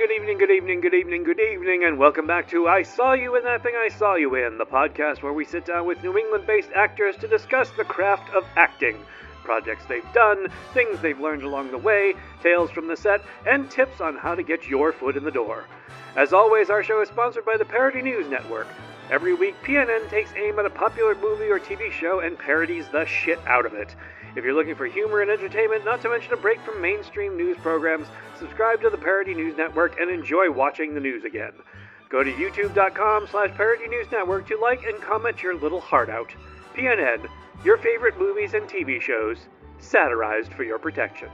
good evening, and welcome back to I Saw You in That Thing I Saw You In, the podcast where we sit down with New England-based actors to discuss the craft of acting, projects they've done, things they've learned along the way, tales from the set, and tips on how to get your foot in the door. As always, our show is sponsored by the Parody News Network. Every week, PNN takes aim at a popular movie or TV show and parodies the shit out of it. If you're looking for humor and entertainment, not to mention a break from mainstream news programs, subscribe to the Parody News Network and enjoy watching the news again. Go to youtube.com/Parody News Network to like and comment your little heart out. PNN, your favorite movies and TV shows, satirized for your protection.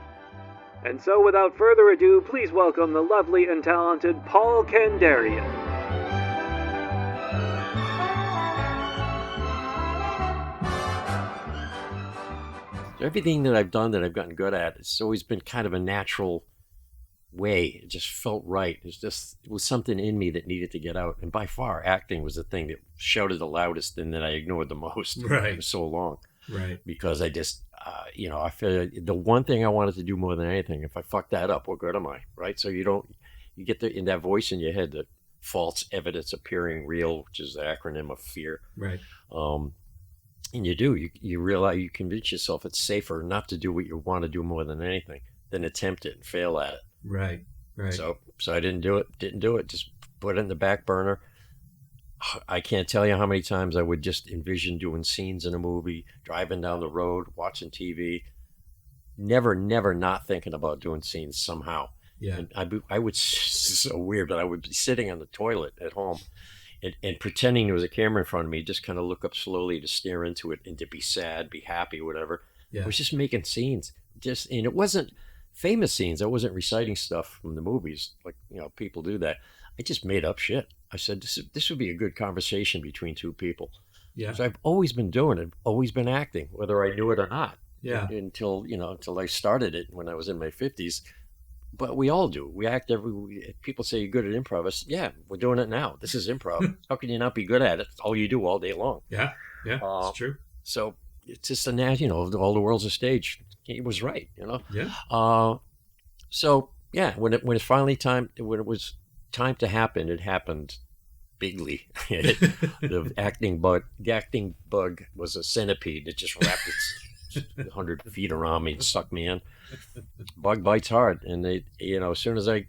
And so, without further ado, please welcome the lovely and talented Paul Kandarian. Everything that I've done that I've gotten good at, it's always been kind of a natural way. It just felt right. It was something in me that needed to get out. And by far, acting was the thing that shouted the loudest and that I ignored the most for so long. Right. Because I just, I feel the one thing I wanted to do more than anything, if I fuck that up, what good am I? Right? So you get in that voice in your head, that false evidence appearing real, which is the acronym of F.E.A.R. Right. And you realize, you convince yourself it's safer not to do what you want to do more than anything than attempt it and fail at it. Right. So I didn't do it, just put it in the back burner. I can't tell you how many times I would just envision doing scenes in a movie, driving down the road, watching TV, never not thinking about doing scenes somehow. Yeah. And I would, so weird, but I would be sitting on the toilet at home and pretending there was a camera in front of me, just kind of look up slowly to stare into it and to be sad, be happy, whatever. Yeah. I was just making scenes, and it wasn't famous scenes. I wasn't reciting stuff from the movies like people do that. I just made up shit. I said this would be a good conversation between two people. Yeah. So I've always been doing it, always been acting, whether I knew it or not. Yeah. Until I started it when I was in my 50s. But we all do. We act people say you're good at improv. Yeah, we're doing it now. This is improv. How can you not be good at it? It's all you do all day long. Yeah, it's true. So it's just all the world's a stage. It was right, Yeah. So yeah, when it was time to happen, it happened bigly. The acting bug was a centipede that just wrapped its 100 feet around me and sucked me in. Bug bites hard, and they, as soon as are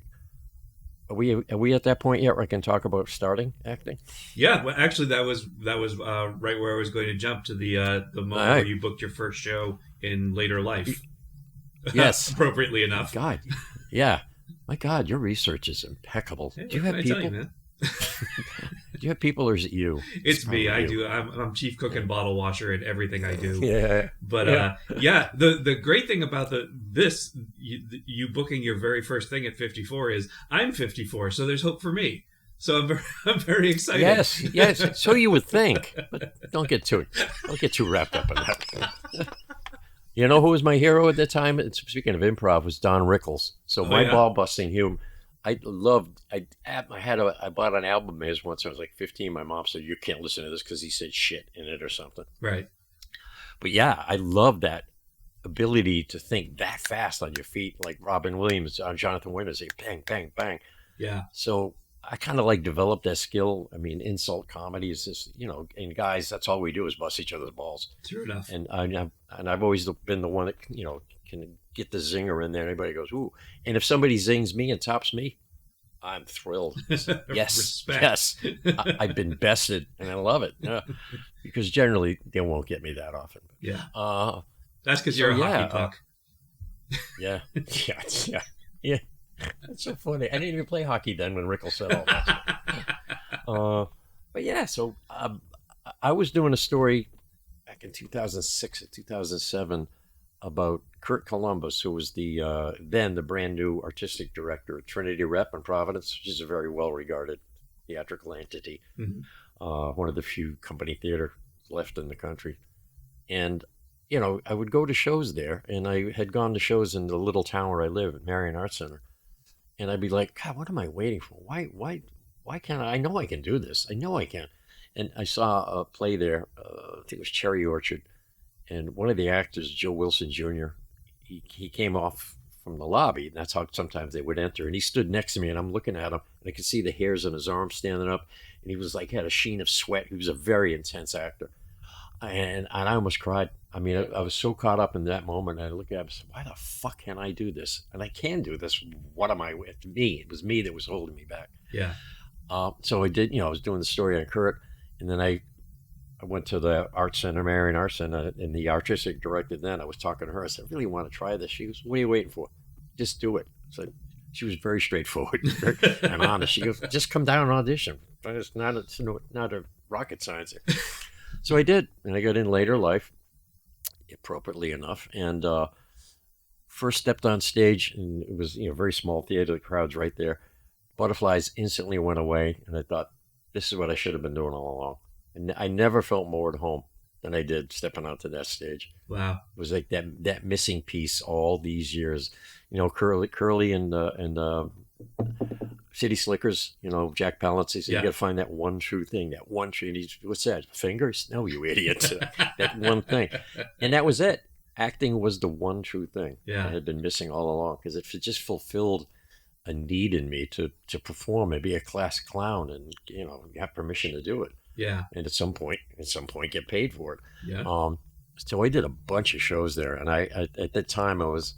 we at that point yet where I can talk about starting acting? Yeah, well, actually, that was right where I was going to jump to the moment where you booked your first show in later life. Yes, appropriately enough. God, yeah, my God, your research is impeccable. Hey, do you have people? Tell you, man? Do you have people, or is it you? It's me. I do. I'm chief cook and bottle washer in everything I do. Yeah. But the great thing about you booking your very first thing at 54 is I'm 54, so there's hope for me. So I'm very excited. Yes. So you would think, but don't get too wrapped up in that. You know who was my hero at the time? Speaking of improv, was Don Rickles. So my ball busting humor. I bought an album of his once. I was like 15. My mom said, "You can't listen to this because he said shit in it or something." Right. But yeah, I love that ability to think that fast on your feet, like Robin Williams on Jonathan Winters, say bang, bang, bang. Yeah. So I kind of developed that skill. I mean, insult comedy is just, and guys, that's all we do is bust each other's balls. True enough. And I've always been the one that, can get the zinger in there. Anybody goes, ooh. And if somebody zings me and tops me, I'm thrilled. Yes. Respect. Yes. I've been bested and I love it. Yeah. Because generally they won't get me that often. Yeah. That's because you're a hockey puck. Yeah. Yeah. That's so funny. I didn't even play hockey then when Rickles said all that. But yeah, so I was doing a story back in 2006 or 2007 about Kurt Columbus, who was then the brand new artistic director at Trinity Rep in Providence, which is a very well-regarded theatrical entity, one of the few company theater left in the country. And, I would go to shows there, and I had gone to shows in the little town where I live at Marion Arts Center. And I'd be like, God, what am I waiting for? Why can't I know I can do this. I know I can. And I saw a play there, I think it was Cherry Orchard. And one of the actors, Joe Wilson Jr., he came off from the lobby. And that's how sometimes they would enter. And he stood next to me, and I'm looking at him, and I could see the hairs on his arm standing up. And he was like, had a sheen of sweat. He was a very intense actor. And I almost cried. I mean, I was so caught up in that moment. I looked at him and said, why the fuck can I do this? And I can do this. What am I with? Me. It was me that was holding me back. Yeah. So I did, I was doing the story on Kurt, and then I went to the Art Center, Marion Art Center, and the artistic director then, I was talking to her. I said, I really want to try this. She goes, what are you waiting for? Just do it. So she was very straightforward and honest. She goes, just come down and audition. It's not a rocket science here. So I did, and I got in later life, appropriately enough, and first stepped on stage, and it was very small theater, the crowd's right there. Butterflies instantly went away, and I thought, this is what I should have been doing all along. And I never felt more at home than I did stepping onto that stage. Wow. It was like that missing piece all these years. Curly and City Slickers, Jack Palance, he said, you got to find that one true thing, that one true. And what's that? Fingers? No, you idiot. That one thing. And that was it. Acting was the one true thing I had been missing all along, because it just fulfilled a need in me to perform and be a class clown and, have permission to do it. Yeah. And at some point get paid for it. Yeah. So I did a bunch of shows there. And I at that time I was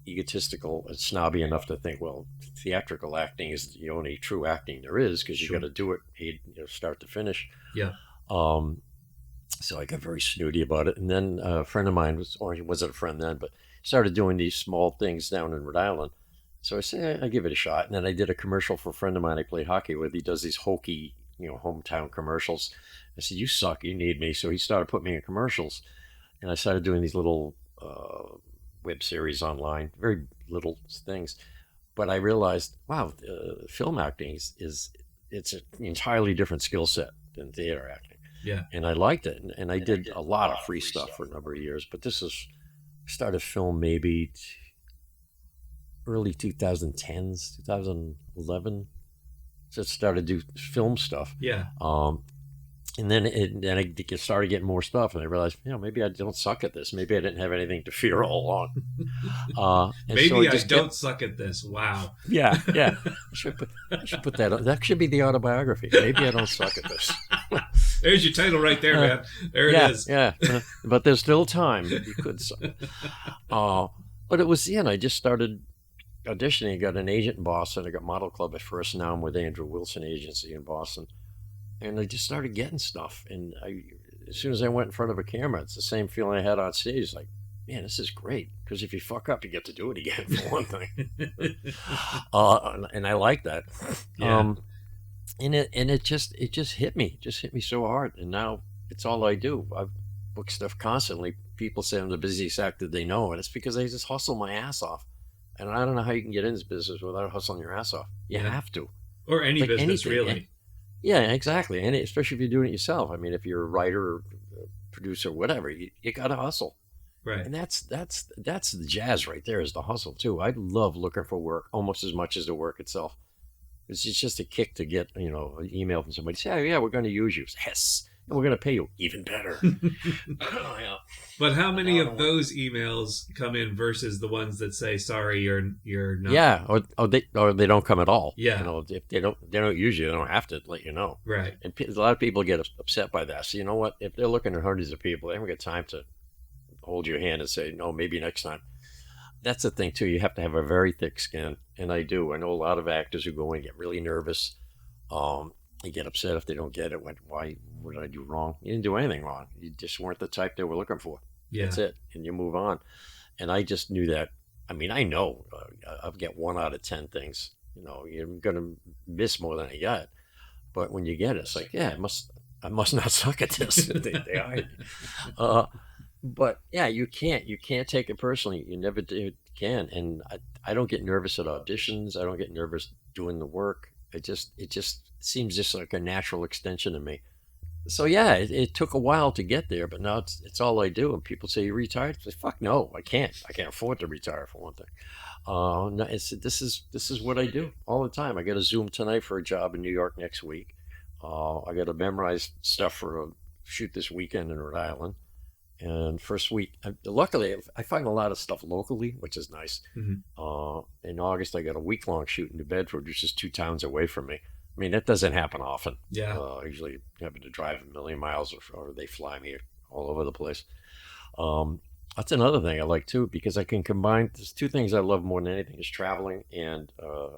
egotistical and snobby enough to think, well, theatrical acting is the only true acting there is, because you got to do it start to finish. Yeah. So I got very snooty about it. And then a friend of mine he wasn't a friend then, but started doing these small things down in Rhode Island. So I said, I'll give it a shot. And then I did a commercial for a friend of mine I played hockey with. He does these hokey, hometown commercials. I said, you suck, you need me. So he started putting me in commercials. And I started doing these little web series online, very little things. But I realized, wow, film acting it's an entirely different skill set than theater acting. Yeah. And I liked it. And I did a lot of free stuff for a number of years. But started film maybe early 2010s, 2011. Just started to do film stuff. Yeah. And then I started getting more stuff, and I realized, maybe I don't suck at this. Maybe I didn't have anything to fear all along. Maybe so I don't suck at this. Wow. Yeah. I should put that on. That should be the autobiography. Maybe I don't suck at this. There's your title right there, man. There it is. Yeah. But there's still time. You could suck. But it was, I just started auditioning. I got an agent in Boston. I got Model Club at first. Now I'm with Andrew Wilson Agency in Boston. And I just started getting stuff. And as soon as I went in front of a camera, it's the same feeling I had on stage. Like, man, this is great. Because if you fuck up, you get to do it again, for one thing. And I like that. Yeah. And it just hit me. It just hit me so hard. And now it's all I do. I've booked stuff constantly. People say I'm the busiest actor they know. And it's because I just hustle my ass off. And I don't know how you can get in this business without hustling your ass off. You have to. Or any business, anything, really. Yeah, exactly. And especially if you're doing it yourself. I mean, if you're a writer or producer, whatever, you got to hustle. Right. And that's the jazz right there, is the hustle too. I love looking for work almost as much as the work itself. It's just a kick to get, an email from somebody. Say, yeah, we're going to use you. Yes. And we're going to pay you even better. Yeah. But how many of those emails come in versus the ones that say, sorry, you're not? Yeah. Or they don't come at all. Yeah. If they don't use you, they don't have to let you know. Right. And a lot of people get upset by that. So you know what? If they're looking at hundreds of people, they haven't got time to hold your hand and say, no, maybe next time. That's the thing too. You have to have a very thick skin. And I do. I know a lot of actors who go in and get really nervous. They get upset if they don't get it. Why? What did I do wrong? You didn't do anything wrong. You just weren't the type they were looking for. Yeah. That's it. And you move on. And I just knew that. I mean, I know I'll get 1 out of 10 things. You're going to miss more than I got. But when you get it, it's like, yeah, I must not suck at this. they hired me. But yeah, you can't take it personally. You never can. And I don't get nervous at auditions. I don't get nervous doing the work. It just seems just like a natural extension of me. So yeah, it took a while to get there, but now it's all I do. And people say, you retired? I say, fuck no, I can't afford to retire, for one thing. No, this is what I do all the time. I got a Zoom tonight for a job in New York next week. I got to memorize stuff for a shoot this weekend in Rhode Island. And first week, luckily, I find a lot of stuff locally, which is nice. Mm-hmm. In August, I got a week-long shoot in New Bedford, which is 2 towns away from me. I mean, that doesn't happen often. Yeah. I usually having to drive a million miles, or they fly me all over the place. That's another thing I like too, because I can combine. There's 2 things I love more than anything: is traveling and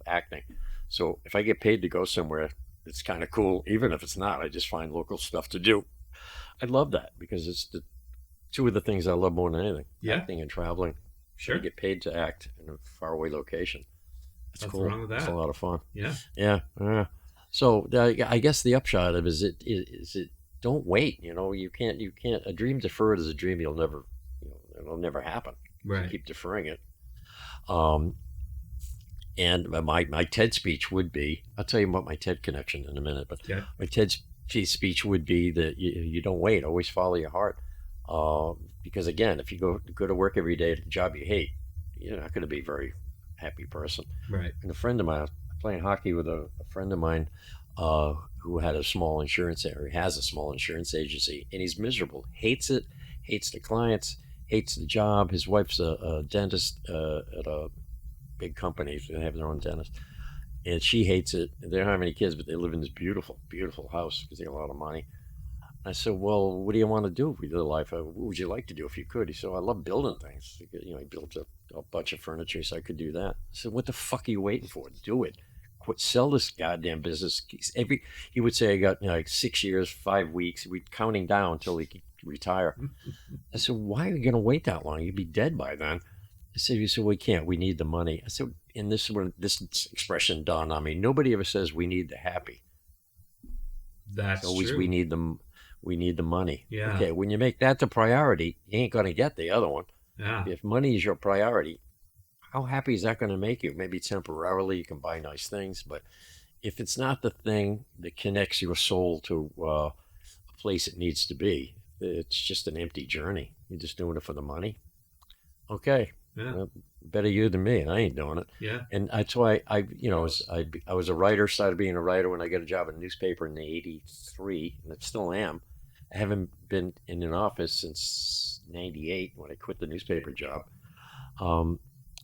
acting. So if I get paid to go somewhere, it's kind of cool. Even if it's not, I just find local stuff to do. I love that because it's the 2 of the things I love more than anything: acting and traveling. Sure. I get paid to act in a faraway location. That's cool. Wrong with that? It's a lot of fun. Yeah. Yeah. So I guess the upshot of it is it don't wait. You can't. A dream deferred is a dream you'll never. It'll never happen. Right. You keep deferring it. And my TED speech would be. I'll tell you about my TED connection in a minute. But my TED speech would be that you don't wait. Always follow your heart. Because again, if you go to work every day at a job you hate, you're not going to be a very happy person. Right. And a friend of mine, I was playing hockey with a friend of mine who had a small insurance, or has a small insurance agency, and he's miserable. Hates it. Hates the clients. Hates the job. His wife's a dentist at a big company. They have their own dentist, and she hates it. They don't have any kids, but they live in this beautiful, beautiful house because they got a lot of money. I said, well, what do you want to do with your life? What would you like to do if you could? He said, I love building things. He built a bunch of furniture, so I could do that. I said, what the fuck are you waiting for? Do it. Quit, sell this goddamn business. He would say, I got like 6 years, 5 weeks. We're counting down until he could retire. I said, why are you going to wait that long? You'd be dead by then. He said, we can't. We need the money. I said, and this is when this expression dawned on me. Nobody ever says we need the happy. That's always true. We need the money. Yeah. Okay, when you make that the priority, you ain't going to get the other one. Yeah. If money is your priority, how happy is that going to make you? Maybe temporarily you can buy nice things, but if it's not the thing that connects your soul to a place it needs to be, it's just an empty journey. You're just doing it for the money. Okay. Yeah. Well, better you than me, and I ain't doing it. Yeah. And that's why I was a writer, started being a writer when I got a job in a newspaper in '83, and I still am. I haven't been in an office since '98 when I quit the newspaper job.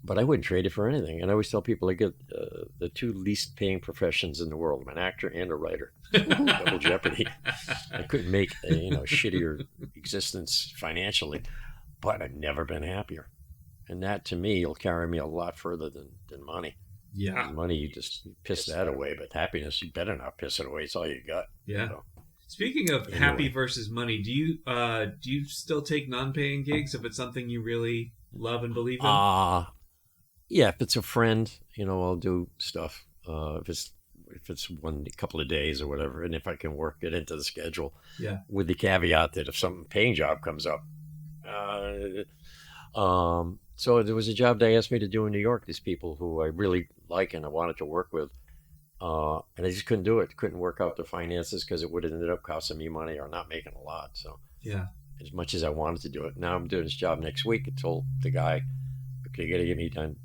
But I wouldn't trade it for anything. And I always tell people I get the 2 least paying professions in the world: I'm an actor and a writer. Double jeopardy. I couldn't make a shittier existence financially, but I've never been happier. And that to me will carry me a lot further than money. Yeah. Money, you just piss that away, but happiness, you better not piss it away. It's all you got. Yeah. So, speaking of happy versus money, do you still take non-paying gigs if it's something you really love and believe in? Yeah, if it's a friend, I'll do stuff. If it's a couple of days or whatever, and if I can work it into the schedule. Yeah. With the caveat that if some paying job comes up, so there was a job they asked me to do in New York. These people who I really like and I wanted to work with, and I just couldn't do it. Couldn't work out the finances because it would have ended up costing me money or not making a lot. So yeah, as much as I wanted to do it, now I'm doing this job next week. I told the guy, "Okay, you got to get me done.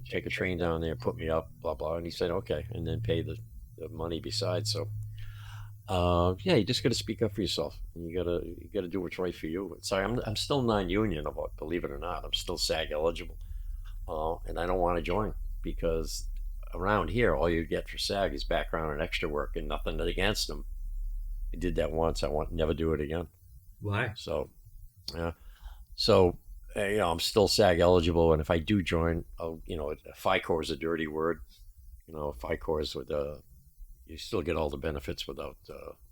Take a train down there, put me up, blah blah." And he said, "Okay," and then pay the money besides. So. Yeah, you just got to speak up for yourself. You gotta do what's right for you. Sorry, I'm still non-union, believe it or not. I'm still SAG eligible, and I don't want to join because around here, all you get for SAG is background and extra work, and nothing against them. I did that once. I want to never do it again. Why? So, yeah. So, I'm still SAG eligible, and if I do join, FICOR is a dirty word. FICOR is with you still get all the benefits without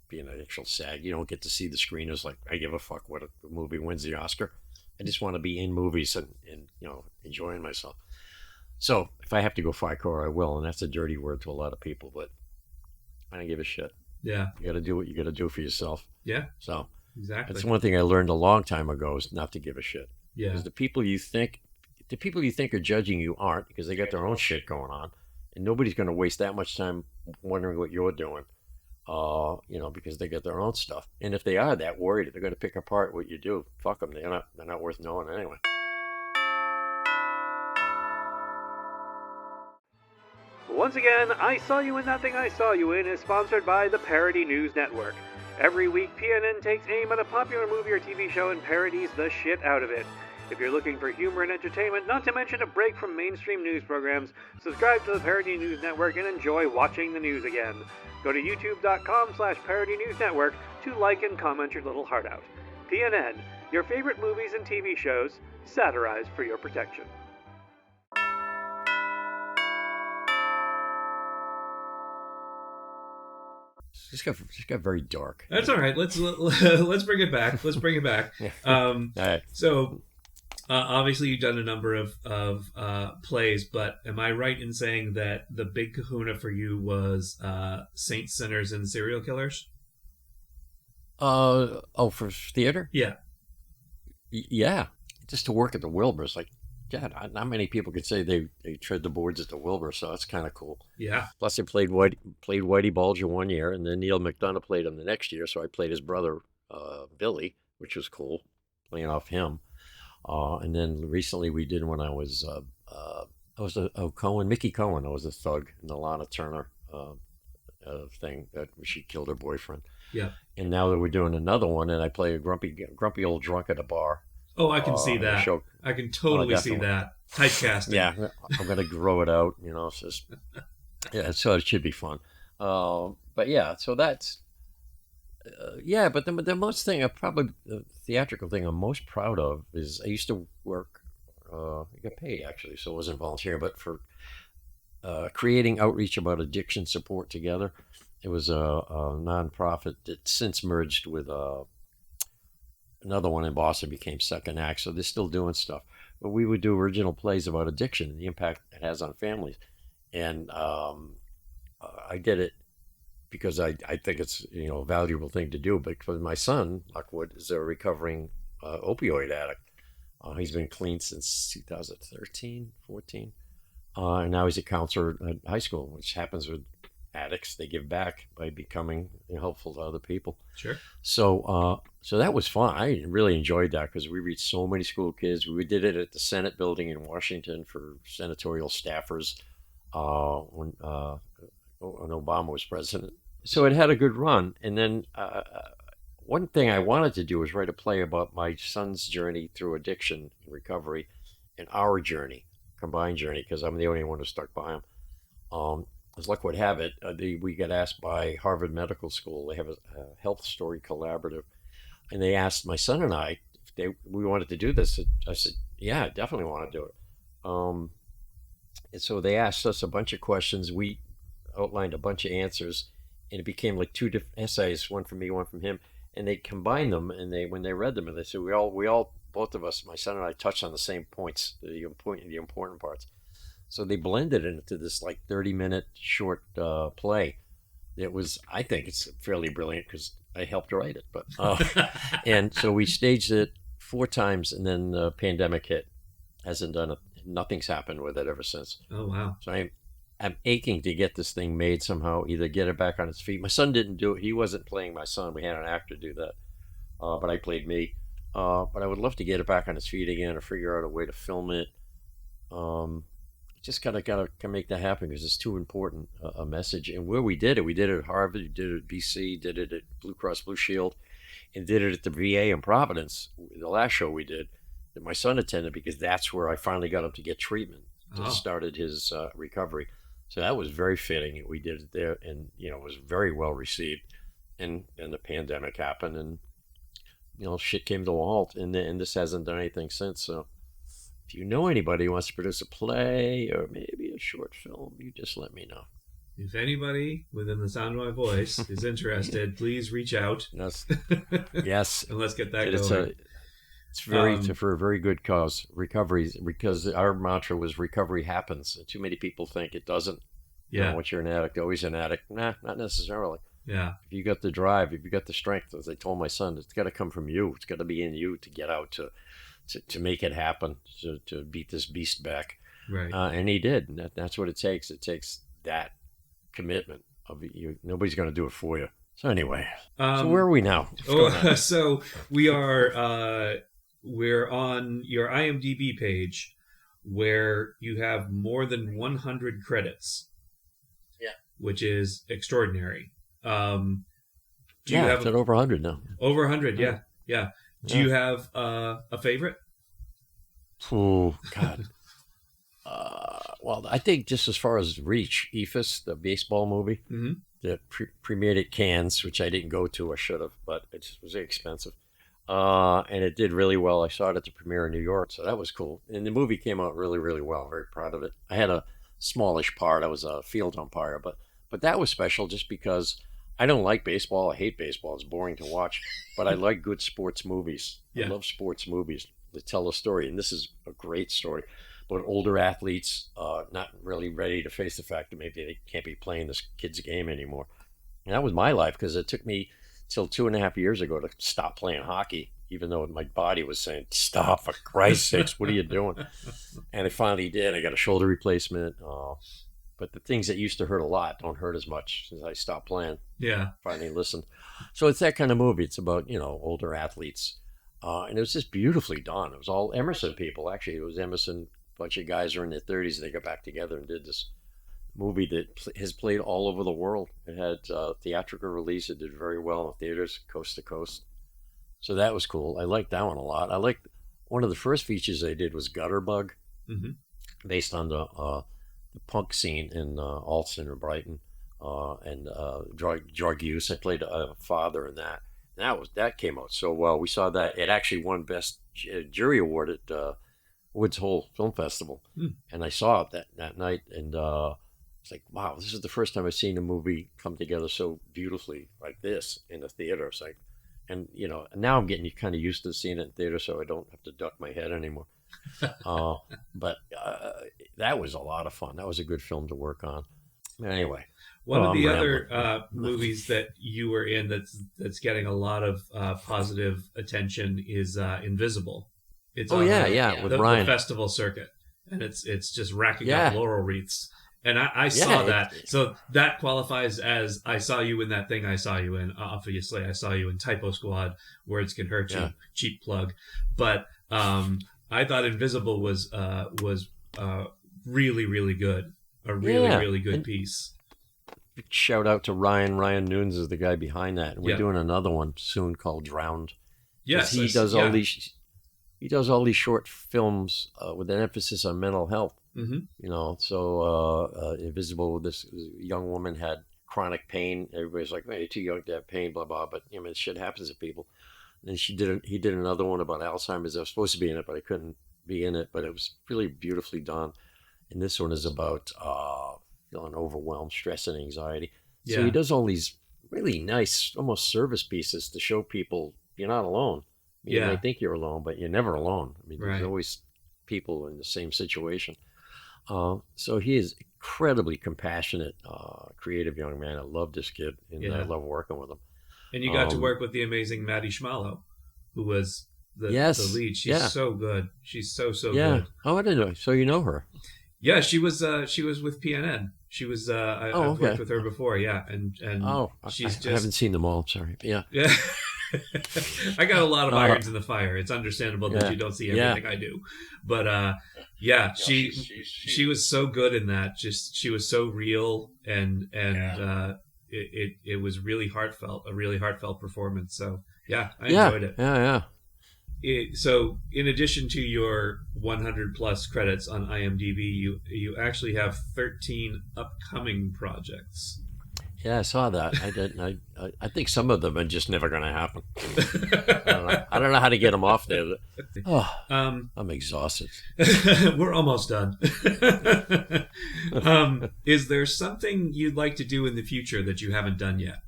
being an actual SAG. You don't get to see the screeners like I give a fuck what a movie wins the Oscar. I just want to be in movies and enjoying myself. So if I have to go FICOR, I will, and that's a dirty word to a lot of people, but I don't give a shit. Yeah. You got to do what you got to do for yourself. Yeah. So exactly. That's one thing I learned a long time ago is not to give a shit. Yeah. Because the people you think are judging you aren't, because they got their own shit going on. And nobody's going to waste that much time wondering what you're doing, because they got their own stuff. And if they are that worried, they're going to pick apart what you do. Fuck them. They're not worth knowing anyway. Once again, I Saw You in That Thing I Saw You In is sponsored by the Parody News Network. Every week, PNN takes aim at a popular movie or TV show and parodies the shit out of it. If you're looking for humor and entertainment, not to mention a break from mainstream news programs, subscribe to the Parody News Network and enjoy watching the news again. Go to youtube.com/Parody News Network to like and comment your little heart out. PNN, your favorite movies and TV shows, satirized for your protection. Just got very dark. That's all right. Let's bring it back. Let's bring it back. All right. So obviously you've done a number of plays, but am I right in saying that the big kahuna for you was Saints, Sinners, and Serial Killers? For theater? Yeah. Yeah. Just to work at the Wilburs, like, God, not many people could say they tread the boards at the Wilbur, so that's kind of cool. Yeah. Plus, I played Whitey Bulger one year, and then Neil McDonough played him the next year, so I played his brother, Billy, which was cool, playing off him. And then recently we did when I was Mickey Cohen. I was a thug in the Lana Turner thing that she killed her boyfriend. Yeah. And now that we're doing another one, and I play a grumpy old drunk at a bar. Oh, I can see that. I can totally see that. Typecasting. Yeah, I'm going to grow it out, it's just, yeah, so it should be fun. But yeah, so that's, but the most thing, probably the theatrical thing I'm most proud of is I used to work, I got paid actually, so it wasn't volunteer, but for creating outreach about addiction support together. It was a nonprofit that since merged with another one in Boston, became Second Act, so they're still doing stuff. But we would do original plays about addiction and the impact it has on families. And I did it because I think it's a valuable thing to do. Because my son, Lockwood, is a recovering opioid addict. He's been clean since 2013, 14. And now he's a counselor at high school, which happens with addicts. They give back by becoming helpful to other people. Sure. So that was fun. I really enjoyed that because we reached so many school kids. We did it at the Senate building in Washington for senatorial staffers when Obama was president. So it had a good run. And then one thing I wanted to do was write a play about my son's journey through addiction and recovery and our journey, combined journey, because I'm the only one who stuck by him. As luck would have it, we got asked by Harvard Medical School. They have a health story collaborative, and they asked my son and I if we wanted to do this. I said, yeah, I definitely want to do it. And so they asked us a bunch of questions. We outlined a bunch of answers, and it became like two different essays, one from me, one from him. And they combined them, and when they read them, and they said we all, both of us, my son and I, touched on the same points, the important parts. So they blended it into this like 30-minute short play. It was, I think it's fairly brilliant because I helped write it. But and so we staged it 4 times, and then the pandemic hit. Hasn't done it. Nothing's happened with it ever since. Oh wow! So I'm aching to get this thing made somehow. Either get it back on its feet. My son didn't do it. He wasn't playing my son. We had an actor do that, but I played me. But I would love to get it back on its feet again, or figure out a way to film it. Just gotta make that happen because it's too important a message. And where we did it at Harvard, we did it at BC, did it at Blue Cross Blue Shield, and did it at the VA in Providence. The last show we did that my son attended because that's where I finally got him to get treatment. Just started his recovery. So that was very fitting. We did it there, and it was very well received. And the pandemic happened, and shit came to a halt, and this hasn't done anything since. So if you know anybody who wants to produce a play or maybe a short film, you just let me know. If anybody within the sound of my voice is interested, please reach out. Yes. And let's get that going. It's for a very good cause, recovery, because our mantra was recovery happens. And too many people think it doesn't. Yeah. Once you're an addict, always an addict. Nah, not necessarily. Yeah. If you got the drive, if you got the strength, as I told my son, it's got to come from you. It's got to be in you to get out, to make it happen, to beat this beast back. Right. And he did. And that's what it takes. It takes that commitment of you. Nobody's going to do it for you. So anyway, so where are we now? So we are, we're on your IMDb page where you have more than 100 credits. Yeah. Which is extraordinary. Do you yeah, have it's at over 100 now. over 100? Yeah, yeah. Do you have a favorite? Oh God. Well, I think just as far as reach, EFIS, the baseball movie, that premiered at Cannes, which I didn't go to. I should have, but it was very expensive. And it did really well. I saw it at the premiere in New York, so that was cool. And the movie came out really, really well. Very proud of it. I had a smallish part. I was a field umpire, but that was special just because I don't like baseball. I hate baseball. It's boring to watch, but I like good sports movies. I love sports movies that tell a story, and this is a great story. But older athletes not really ready to face the fact that maybe they can't be playing this kid's game anymore. And that was my life, because it took me till 2.5 years ago to stop playing hockey, even though my body was saying, stop, for Christ's sakes, what are you doing? And I finally did. I got a shoulder replacement. But the things that used to hurt a lot don't hurt as much since I stopped playing. Yeah. Finally listened. So it's that kind of movie. It's about, older athletes. And it was just beautifully done. It was all Emerson people, actually. It was Emerson. A bunch of guys are in their 30s. They got back together and did this movie that has played all over the world. It had theatrical release. It did very well in theaters, coast to coast. So that was cool. I liked that one a lot. I liked one of the first features they did was Gutterbug, based on the punk scene in Alston or Brighton, and drug use. I played a father in that. That came out so well. We saw that it actually won Best Jury Award at Woods Hole Film Festival, and I saw it that night, and it's like, wow, this is the first time I've seen a movie come together so beautifully like this in a theater. It's like, and now I'm getting kind of used to seeing it in theater, so I don't have to duck my head anymore. But that was a lot of fun. That was a good film to work on. Anyway, one of the other movies that you were in that's getting a lot of positive attention is Invisible. It's with Ryan. The festival circuit, and it's just racking up laurel wreaths. And I saw that, so that qualifies as I saw you in that thing I saw you in. Obviously, I saw you in Typo Squad. Words Can Hurt You. Cheap plug, but I thought Invisible was really, really good. A really good piece. Shout out to Ryan. Ryan Nunes is the guy behind that. And we're doing another one soon called Drowned. Yes, he does all these. He does all these short films with an emphasis on mental health. So Invisible, this young woman had chronic pain. Everybody's like, man, you're too young to have pain, blah, blah. But, shit happens to people. And he did another one about Alzheimer's. I was supposed to be in it, but I couldn't be in it. But it was really beautifully done. And this one is about feeling overwhelmed, stress, and anxiety. Yeah. So he does all these really nice, almost service pieces to show people you're not alone. You might think you're alone, but you're never alone. There's always people in the same situation. So he is incredibly compassionate, creative young man. I love this kid, and I love working with him. And you got to work with the amazing Maddie Schmallow, who was the lead. She's so good. She's so good. Oh, I didn't know. So you know her? Yeah, she was with PNN. She was. I've worked with her before. Yeah, and she's I haven't seen them all. Sorry. Yeah. I got a lot of irons in the fire. It's understandable that you don't see everything I do, but she was so good in that. Just she was so real, and it was really heartfelt, a really heartfelt performance. So I enjoyed it. So in addition to your 100 plus credits on IMDb, you actually have 13 upcoming projects. Yeah, I saw that. I did. I think some of them are just never going to happen. I don't know how to get them off there. I'm exhausted. We're almost done. Is there something you'd like to do in the future that you haven't done yet?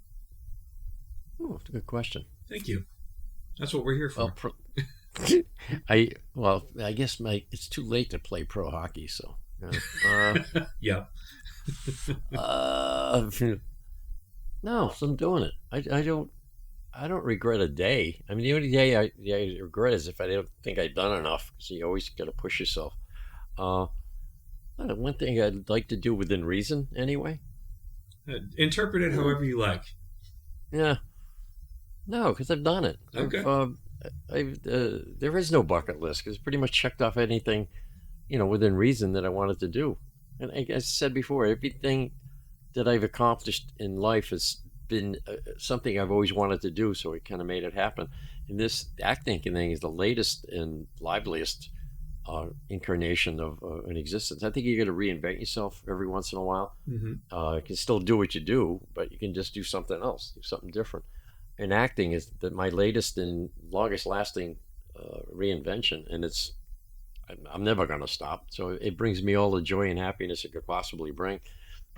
Oh, that's a good question. Thank you. That's what we're here for. I guess it's too late to play pro hockey. So. Yeah. No, so I'm doing it. I don't regret a day. The only day I regret is if I don't think I've done enough. So you always got to push yourself. One thing I'd like to do within reason, anyway. Interpret it however you like. Yeah. No, because I've done it. Okay. There is no bucket list because pretty much checked off anything, within reason that I wanted to do. And as I said before, everything that I've accomplished in life has been something I've always wanted to do, so it kind of made it happen. And this acting thing is the latest and liveliest incarnation of an existence. I think you got to reinvent yourself every once in a while. You can still do what you do, but you can just do something else, do something different. And acting is my latest and longest lasting reinvention, and I'm never going to stop. So it brings me all the joy and happiness it could possibly bring.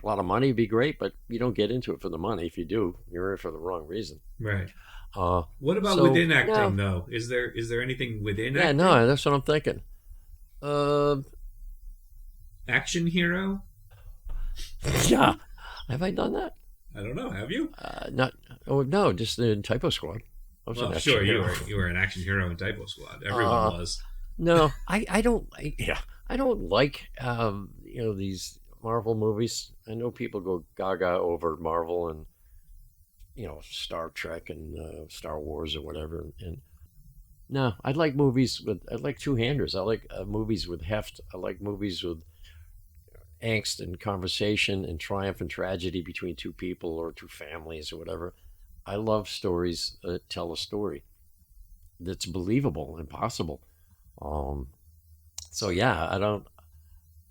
A lot of money would be great, but you don't get into it for the money. If you do, you're in it for the wrong reason. Right. What about within acting, though? Is there anything within acting? Yeah, no, that's what I'm thinking. Action hero? Yeah. Have I done that? I don't know. Have you? No, just in Typo Squad. Well, sure, you were an action hero in Typo Squad. Everyone was. No, I don't like these Marvel movies. I know people go gaga over Marvel and Star Trek and Star Wars or whatever. And no, I like two-handers. I like movies with heft. I like movies with angst and conversation and triumph and tragedy between two people or two families or whatever. I love stories that tell a story that's believable and possible. So yeah,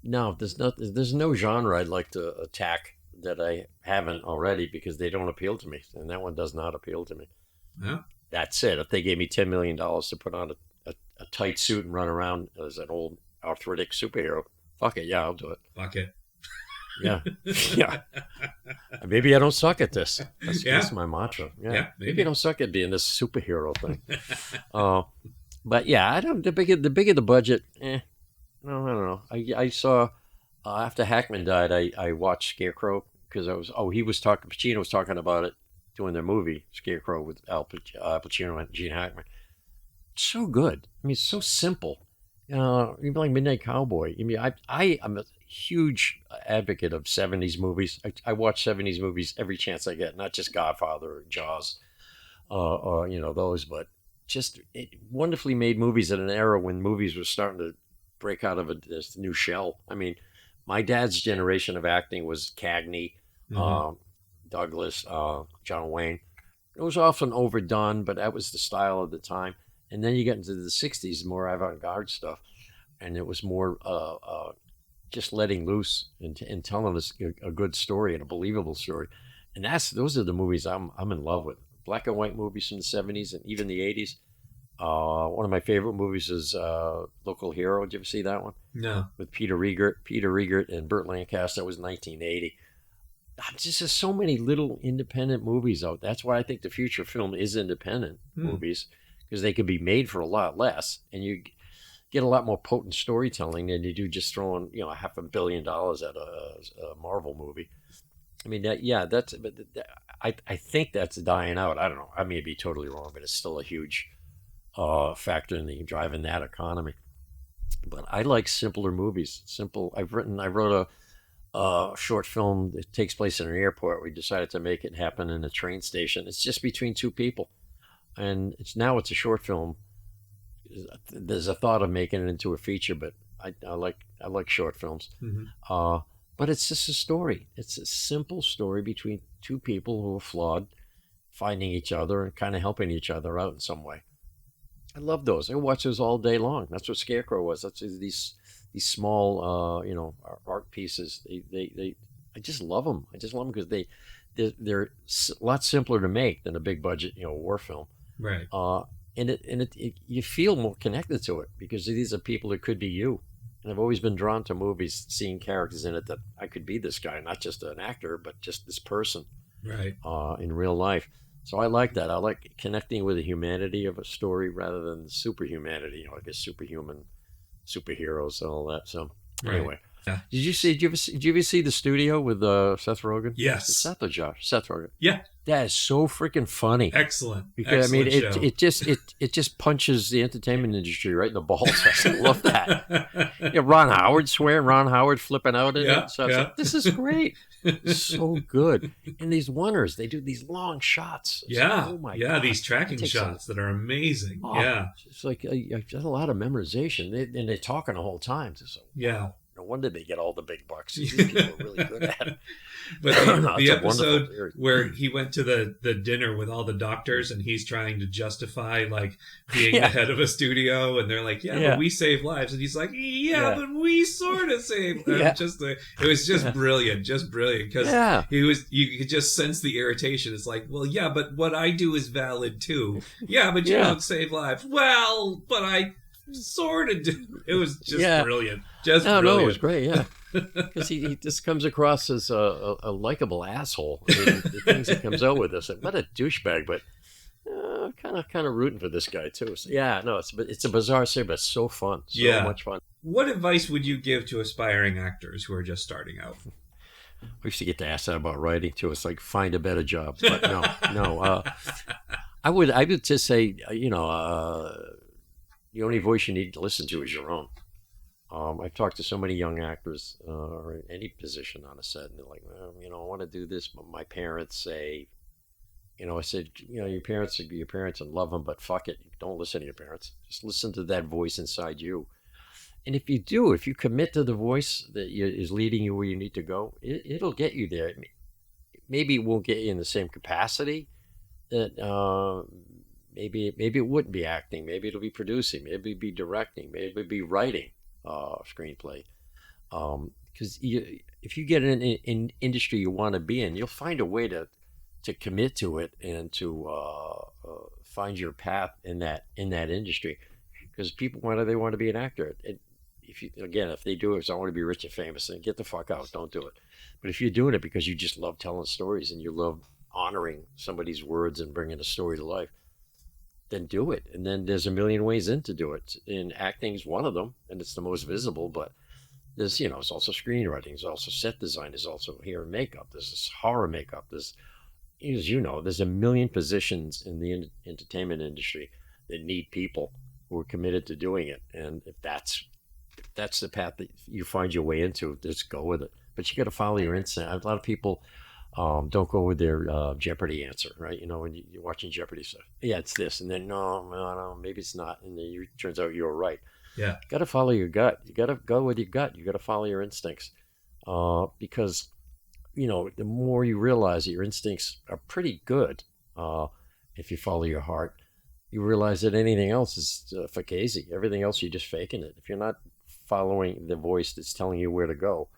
there's no genre I'd like to attack that I haven't already, because they don't appeal to me, and that one does not appeal to me. Yeah. That's it. If they gave me $10 million to put on a tight suit and run around as an old arthritic superhero, fuck it, yeah, I'll do it. Fuck it. Yeah. Yeah. Maybe I don't suck at this. That's my mantra. Yeah. Maybe I don't suck at being this superhero thing. But yeah, the bigger the budget, no, I don't know. I saw after Hackman died, I watched Scarecrow because Pacino was talking about it, doing their movie Scarecrow with Al Pacino and Gene Hackman. It's so good. I mean, it's so simple. Even like Midnight Cowboy. I mean, I'm a huge advocate of 70s movies. I watch 70s movies every chance I get, not just Godfather or Jaws, or those, but just wonderfully made movies at an era when movies were starting to break out of this new shell. I mean, my dad's generation of acting was Cagney, Douglas, John Wayne. It was often overdone, but that was the style of the time. And then you get into the 60s, more avant-garde stuff. And it was more just letting loose and telling us a good story and a believable story. And those are the movies I'm in love with. Black and white movies from the 70s and even the 80s. One of my favorite movies is Local Hero. Did you ever see that one? No. With Peter Riegert and Burt Lancaster. That was 1980. Just there's so many little independent movies out. That's why I think the future film is independent movies, because they could be made for a lot less, and you get a lot more potent storytelling than you do just throwing $500 million at a Marvel movie. I mean, I think that's dying out. I don't know. I may be totally wrong, but it's still a huge factor in driving that economy. But I like simpler movies. I wrote a short film that takes place in an airport. We decided to make it happen in a train station. It's just between two people, and it's a short film. There's a thought of making it into a feature, but I like short films. But it's just a story. It's a simple story between two people who are flawed, finding each other and kind of helping each other out in some way. I love those. I watch those all day long. That's what Scarecrow was. That's these small, art pieces. I just love them. I just love them because they're a lot simpler to make than a big budget, war film. Right. And you feel more connected to it because these are people that could be you. And I've always been drawn to movies, seeing characters in it that I could be this guy, not just an actor, but just this person, right? In real life. So I like that. I like connecting with the humanity of a story rather than the superhumanity, like a superhuman superheroes and all that. So anyway, yeah. Did you ever see The Studio with Seth Rogen? Yes. Seth or Josh? Seth Rogen. Yeah. That is so freaking funny. Excellent. Because Excellent it just punches the entertainment industry right in the balls. I love that. Ron Howard flipping out in it. So I was like, this is great. It's so good. And these wonders, they do these long shots. Oh my God. These tracking shots that are amazing. It's like I've done a lot of memorization. And they're talking the whole time. So, no wonder they get all the big bucks. These people are really good at it. But the episode where he went to the dinner with all the doctors and he's trying to justify like being the head of a studio, and they're like, but we save lives, and he's like, but we sort of save lives. It was just brilliant, because you could just sense the irritation. It's like, well, but what I do is valid too. But you don't save lives. Well, but I sort of do. It was just brilliant. Brilliant. No, it was great. Yeah. Because he just comes across as a likable asshole. I mean, the things he comes out with us, what a douchebag, but kind of rooting for this guy too. So, it's a bizarre series, but it's so fun, much fun. What advice would you give to aspiring actors who are just starting out? We used to get to ask that about writing too. It's like, find a better job, but no. I would just say, the only voice you need to listen to is your own. I've talked to so many young actors or in any position on a set, and they're like, I want to do this, but my parents say, I said, your parents are your parents and love them, but fuck it. Don't listen to your parents. Just listen to that voice inside you. And if you commit to the voice that is leading you where you need to go, it'll get you there. Maybe it won't get you in the same capacity that maybe it wouldn't be acting. Maybe it'll be producing. Maybe it'll be directing. Maybe it'll be writing screenplay. Because if you get in an industry you want to be in, you'll find a way to commit to it and to find your path in that industry. Because people want to be an actor. If they do it, so I want to be rich and famous, then get the fuck out. Don't do it. But if you're doing it because you just love telling stories and you love honoring somebody's words and bringing a story to life, then do it. And then there's a million ways in to do it. And acting is one of them, and it's the most visible. But there's, it's also screenwriting. There's also set design. There's also hair and makeup. There's this horror makeup. There's, as there's a million positions in the entertainment industry that need people who are committed to doing it. And if that's the path that you find your way into, just go with it. But you got to follow your instinct. A lot of people don't go with their Jeopardy answer, right? When you're watching Jeopardy stuff, it's this, and then no, maybe it's not, and then it turns out you're right. Yeah, you got to follow your gut. You got to go with your gut. You got to follow your instincts, because the more you realize that your instincts are pretty good, if you follow your heart, you realize that anything else is fugazi. Everything else, you're just faking it. If you're not following the voice that's telling you where to go,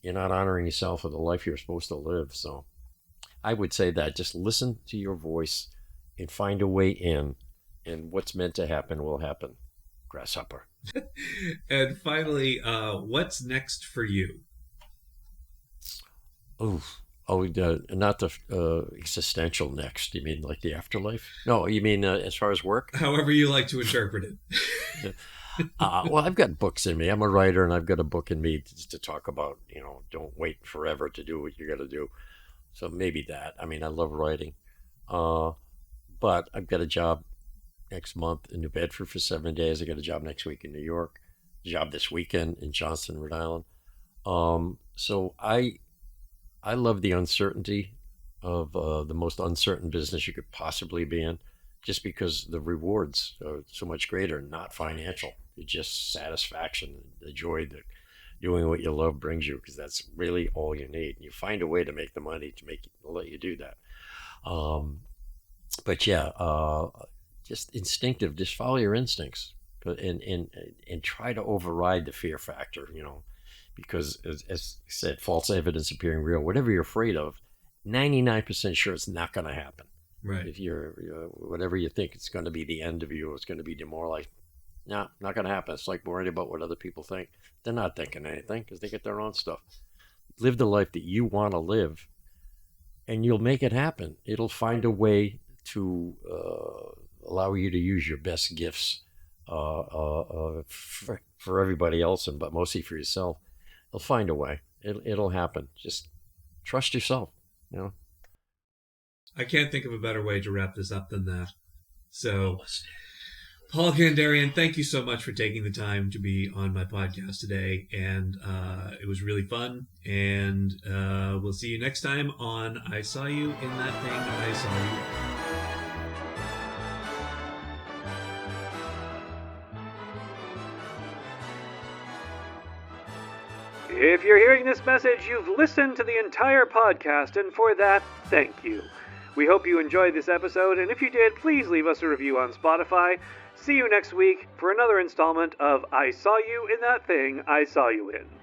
you're not honoring yourself or the life you're supposed to live. So I would say that just listen to your voice and find a way in, and what's meant to happen will happen. Grasshopper. And finally, what's next for you? Not the existential next. You mean like the afterlife? No, you mean as far as work? However you like to interpret it. Well, I've got books in me. I'm a writer, and I've got a book in me to talk about, don't wait forever to do what you got to do. So maybe that. I mean, I love writing. But I've got a job next month in New Bedford for 7 days. I got a job next week in New York, a job this weekend in Johnston, Rhode Island. So I love the uncertainty of the most uncertain business you could possibly be in, just because the rewards are so much greater, not financial. It's just satisfaction, the joy that doing what you love brings you, because that's really all you need. You find a way to make the money to let you do that. But just instinctive. Just follow your instincts, and try to override the fear factor. Because as I said, false evidence appearing real. Whatever you're afraid of, 99% sure it's not going to happen. Right. If you're whatever you think it's going to be the end of you, it's going to be demoralized. No, not going to happen. It's like worrying about what other people think. They're not thinking anything because they get their own stuff. Live the life that you want to live, and you'll make it happen. It'll find a way to allow you to use your best gifts for everybody else, but mostly for yourself. It'll find a way. It'll happen. Just trust yourself. I can't think of a better way to wrap this up than that. So, Paul Kandarian, thank you so much for taking the time to be on my podcast today. And it was really fun. And we'll see you next time on I Saw You in That Thing I Saw You In. If you're hearing this message, you've listened to the entire podcast, and for that, thank you. We hope you enjoyed this episode, and if you did, please leave us a review on Spotify. See you next week for another installment of I Saw You in That Thing I Saw You In.